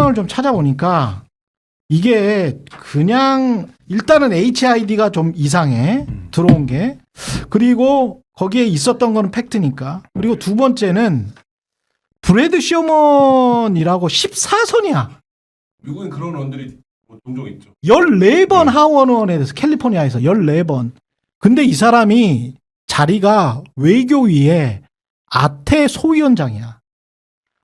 영상을 좀 찾아보니까 이게 그냥 일단은 HID가 좀 이상해. 들어온 게. 그리고 거기에 있었던 거는 팩트니까. 그리고 두 번째는 브래드 셔먼이라고 14선이야. 미국엔 그런 원들이 뭐 종종 있죠. 14번 하원의원에 대해서 캘리포니아에서 14번. 근데 이 사람이 자리가 외교위의 아태 소위원장이야.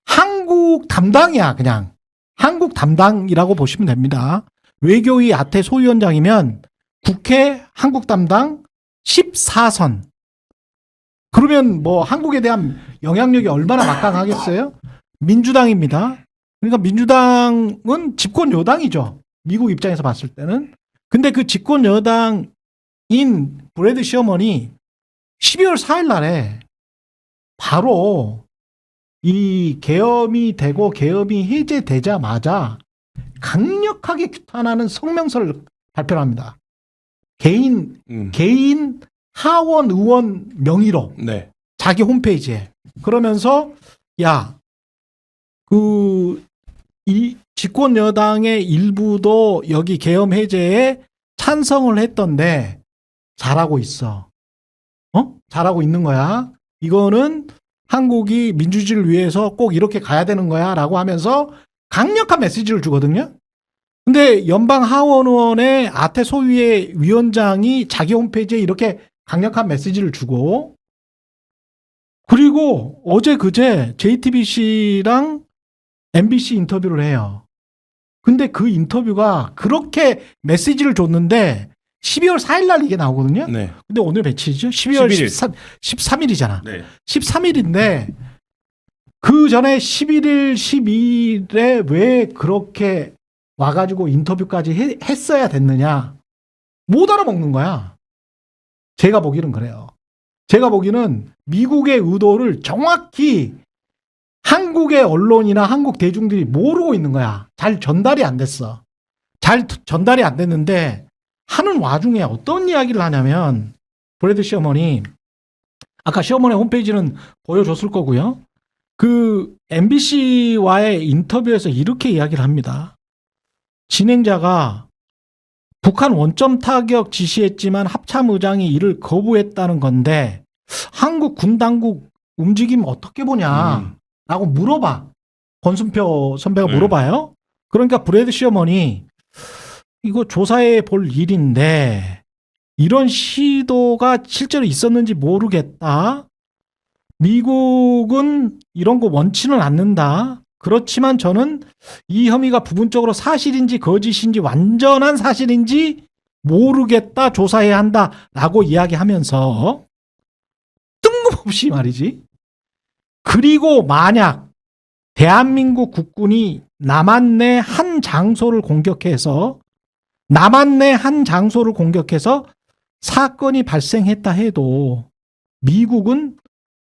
한국 담당이야, 그냥. 한국 담당이라고 보시면 됩니다. 외교위 아태 소위원장이면 국회 한국 담당 14선. 그러면 뭐 한국에 대한 영향력이 얼마나 막강하겠어요? 민주당입니다. 그러니까 민주당은 집권 여당이죠. 미국 입장에서 봤을 때는. 근데 그 집권 여당인 브래드 셔먼이 12월 4일 날에 바로 이 계엄이 되고 계엄이 해제되자마자 강력하게 규탄하는 성명서를 발표합니다. 개인 하원 의원 명의로 네. 자기 홈페이지에. 그러면서 야, 이 집권 여당의 일부도 여기 계엄 해제에 찬성을 했던데 잘하고 있어. 잘하고 있는 거야. 이거는 한국이 민주주의를 위해서 꼭 이렇게 가야 되는 거야 라고 하면서 강력한 메시지를 주거든요. 근데 연방 하원의원의 아태 소위의 위원장이 자기 홈페이지에 이렇게 강력한 메시지를 주고, 그리고 어제 그제 JTBC랑 MBC 인터뷰를 해요. 근데 그 인터뷰가 그렇게 메시지를 줬는데 12월 4일 날 이게 나오거든요. 네. 근데 오늘 며칠이죠? 12월 11일. 13일이잖아. 네. 13일인데 그 전에 11일, 12일에 왜 그렇게 와가지고 인터뷰까지 했어야 됐느냐? 못 알아먹는 거야. 제가 보기는 그래요. 제가 보기는 미국의 의도를 정확히 한국의 언론이나 한국 대중들이 모르고 있는 거야. 잘 전달이 안 됐어. 잘 전달이 안 됐는데 하는 와중에 어떤 이야기를 하냐면 브래드 셔먼이 아까 셔먼의 홈페이지는 보여줬을 거고요. 그 MBC와의 인터뷰에서 이렇게 이야기를 합니다. 진행자가 북한 원점 타격 지시했지만 합참의장이 이를 거부했다는 건데 한국 군 당국 움직임 어떻게 보냐 라고 물어봐. 권순표 선배가 물어봐요. 그러니까 브래드 셔먼이 이거 조사해 볼 일인데 이런 시도가 실제로 있었는지 모르겠다. 미국은 이런 거 원치는 않는다. 그렇지만 저는 이 혐의가 부분적으로 사실인지 거짓인지 완전한 사실인지 모르겠다. 조사해야 한다라고 이야기하면서 뜬금없이 말이지. 그리고 만약 대한민국 국군이 남한 내 한 장소를 공격해서 사건이 발생했다 해도 미국은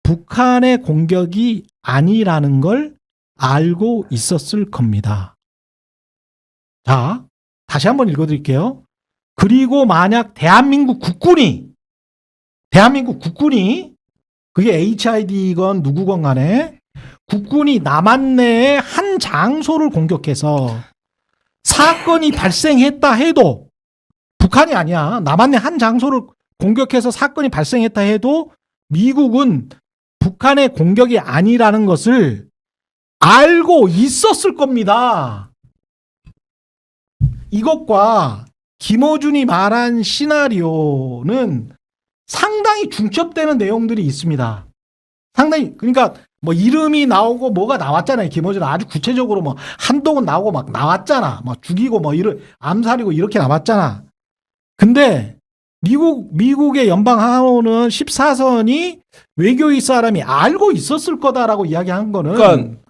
북한의 공격이 아니라는 걸 알고 있었을 겁니다. 자, 다시 한번 읽어드릴게요. 그리고 만약 대한민국 국군이 그게 HID건 누구건 간에 국군이 남한 내의 한 장소를 공격해서 사건이 발생했다 해도 북한이 아니야. 남한 내 한 장소를 공격해서 사건이 발생했다 해도 미국은 북한의 공격이 아니라는 것을 알고 있었을 겁니다. 이것과 김어준이 말한 시나리오는 상당히 중첩되는 내용들이 있습니다. 상당히, 그러니까 뭐 이름이 나오고 뭐가 나왔잖아요. 김어준은 아주 구체적으로 뭐 한동훈 나오고 막 나왔잖아. 뭐 죽이고 뭐 암살이고 이렇게 나왔잖아. 근데 미국의 연방 하원은 14선이 외교위 사람이 알고 있었을 거다라고 이야기한 거는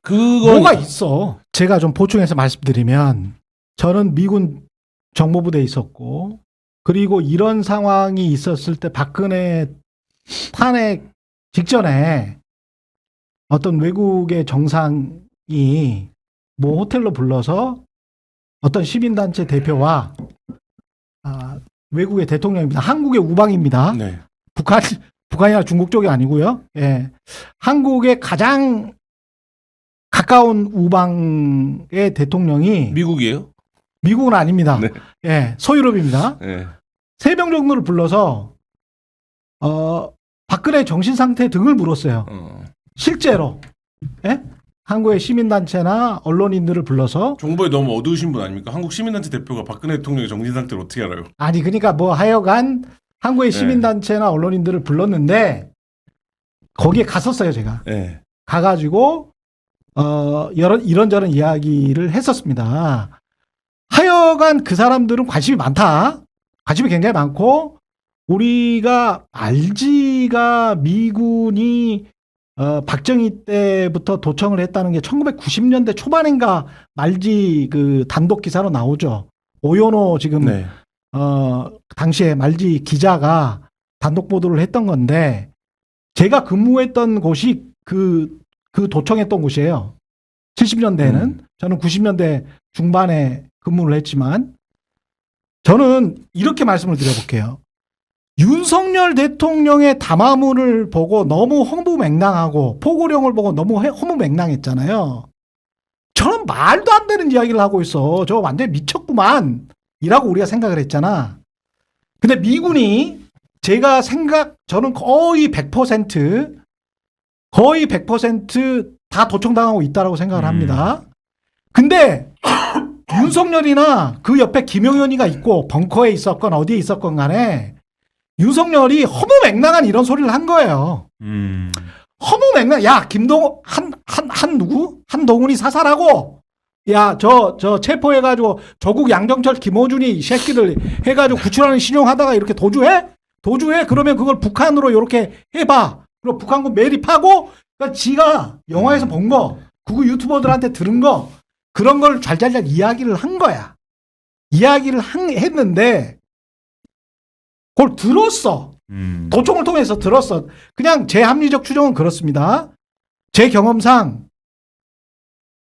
그러니까 뭐가 있어. 제가 좀 보충해서 말씀드리면 저는 미군 정보부대에 있었고 그리고 이런 상황이 있었을 때 박근혜 탄핵 직전에 어떤 외국의 정상이 뭐 호텔로 불러서 어떤 시민단체 대표와 외국의 대통령입니다. 한국의 우방입니다. 네. 북한이나 중국 쪽이 아니고요. 예. 한국의 가장 가까운 우방의 대통령이 미국이에요? 미국은 아닙니다. 네. 예, 서유럽입니다. 네. 3명 정도를 불러서 박근혜 정신 상태 등을 물었어요. 실제로 예? 한국의 시민단체나 언론인들을 불러서 정보에 너무 어두우신 분 아닙니까? 한국 시민단체 대표가 박근혜 대통령의 정신 상태를 어떻게 알아요? 아니 그러니까 뭐 하여간 한국의 네. 시민단체나 언론인들을 불렀는데 거기에 갔었어요 제가. 네. 가가지고 이런저런 이야기를 했었습니다. 하여간 그 사람들은 관심이 많다. 관심이 굉장히 많고 우리가 RG가 미군이 박정희 때부터 도청을 했다는 게 1990년대 초반인가 말지 그 단독 기사로 나오죠. 오연호 지금 네. 당시에 말지 기자가 단독 보도를 했던 건데 제가 근무했던 곳이 그 도청했던 곳이에요. 70년대에는 저는 90년대 중반에 근무를 했지만 저는 이렇게 말씀을 드려볼게요. 윤석열 대통령의 담화문을 보고 너무 허무맹랑하고 포고령을 보고 너무 허무맹랑했잖아요. 저는 말도 안 되는 이야기를 하고 있어. 저 완전 미쳤구만. 이라고 우리가 생각을 했잖아. 근데 미군이 저는 거의 100% 도청당하고 있다라고 생각을 합니다. 근데 윤석열이나 그 옆에 김용현이가 있고 벙커에 있었건 어디에 있었건 간에 윤석열이 허무맹랑한 이런 소리를 한 거예요. 허무맹랑. 야, 누구? 한동훈이 사살하고, 야, 저 체포해가지고 조국 양정철 김어준이 이 새끼들 해가지고 구출하는 신용하다가 이렇게 도주해? 그러면 그걸 북한으로 이렇게 해봐. 그리고 북한군 매립하고, 그러니까 지가 영화에서 본 거, 그거 유튜버들한테 들은 거, 그런 걸 잘잘잘 이야기를 한 거야. 했는데, 그걸 들었어. 도청을 통해서 들었어. 그냥 제 합리적 추정은 그렇습니다. 제 경험상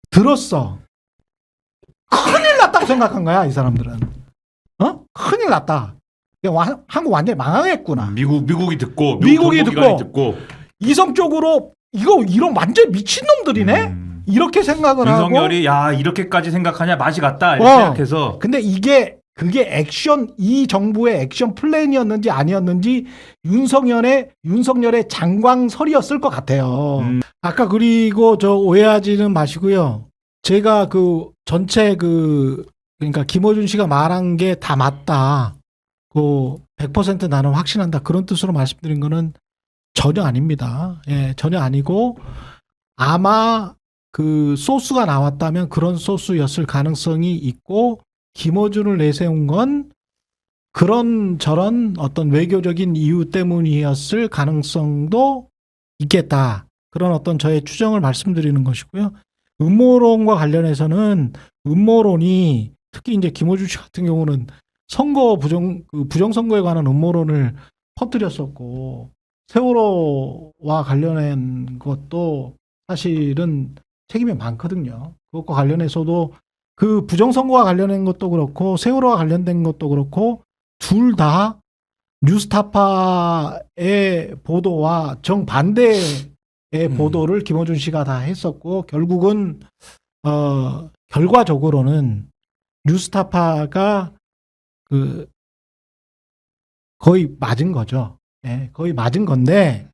들었어. 큰일 났다고 생각한 거야, 이 사람들은. 큰일 났다. 한국 완전히 망하겠구나. 미국이 듣고 미국이 듣고 이성적으로 이런 완전 미친놈들이네? 이렇게 생각을 하고. 윤석열이 야 이렇게까지 생각하냐 맛이 갔다 이렇게 생각해서. 근데 그게 이 정부의 액션 플랜이었는지 아니었는지 윤석열의 장광설이었을 것 같아요. 아까 그리고 저 오해하지는 마시고요. 제가 그 전체 그러니까 김어준 씨가 말한 게 다 맞다. 100% 나는 확신한다. 그런 뜻으로 말씀드린 거는 전혀 아닙니다. 예, 전혀 아니고 아마 그 소스가 나왔다면 그런 소스였을 가능성이 있고 김어준을 내세운 건 그런 저런 어떤 외교적인 이유 때문이었을 가능성도 있겠다. 그런 어떤 저의 추정을 말씀드리는 것이고요. 음모론과 관련해서는 음모론이 특히 이제 김어준 씨 같은 경우는 선거 부정선거에 관한 음모론을 퍼뜨렸었고 세월호와 관련한 것도 사실은 책임이 많거든요. 그것과 관련해서도 그 부정선거와 관련된 것도 그렇고 세월호와 관련된 것도 그렇고 둘 다 뉴스타파의 보도와 정반대의 보도를 김어준 씨가 다 했었고 결국은 결과적으로는 뉴스타파가 거의 맞은 거죠. 예, 거의 맞은 건데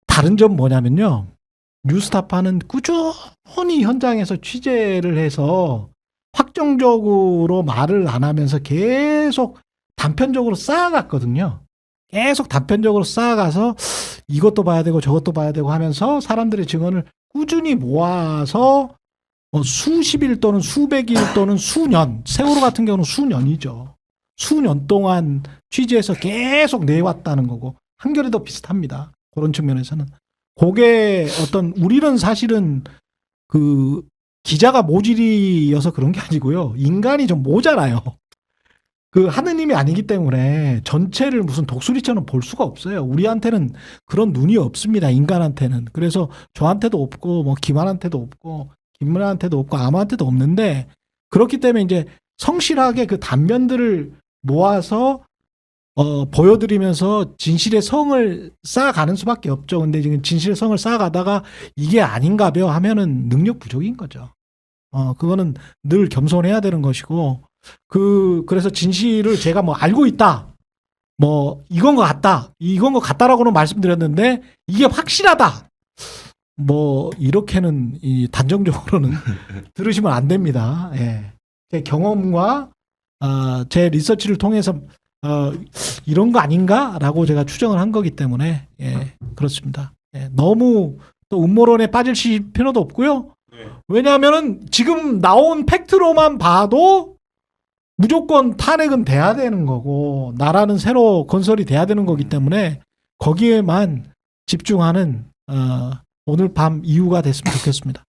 다른 점 뭐냐면요. 뉴스타파는 꾸준히 현장에서 취재를 해서 확정적으로 말을 안 하면서 계속 단편적으로 쌓아갔거든요. 계속 단편적으로 쌓아가서 이것도 봐야 되고 저것도 봐야 되고 하면서 사람들의 증언을 꾸준히 모아서 수십일 또는 수백일 또는 수년, 세월호 같은 경우는 수년이죠. 수년 동안 취재해서 계속 내왔다는 거고 한겨레도 비슷합니다. 그런 측면에서는. 그게 우리는 사실은 그 기자가 모질이어서 그런 게 아니고요. 인간이 좀 모자라요. 그 하느님이 아니기 때문에 전체를 무슨 독수리처럼 볼 수가 없어요. 우리한테는 그런 눈이 없습니다. 인간한테는. 그래서 저한테도 없고 뭐 김한한테도 없고 김문한테도 없고 아무한테도 없는데 그렇기 때문에 이제 성실하게 그 단면들을 모아서 보여드리면서 진실의 성을 쌓아가는 수밖에 없죠. 근데 지금 진실의 성을 쌓아가다가 이게 아닌가벼 하면은 능력 부족인 거죠. 그거는 늘 겸손해야 되는 것이고, 그래서 진실을 제가 뭐 알고 있다. 뭐, 이건 것 같다. 이건 것 같다라고는 말씀드렸는데, 이게 확실하다. 뭐, 이렇게는 단정적으로는 들으시면 안 됩니다. 예. 제 경험과, 제 리서치를 통해서, 이런 거 아닌가라고 제가 추정을 한 거기 때문에, 예, 그렇습니다. 예, 너무 또 음모론에 빠질 필요도 없고요. 네. 왜냐하면은 지금 나온 팩트로만 봐도 무조건 탄핵은 돼야 되는 거고 나라는 새로 건설이 돼야 되는 거기 때문에 거기에만 집중하는 오늘 밤 이후가 됐으면 좋겠습니다.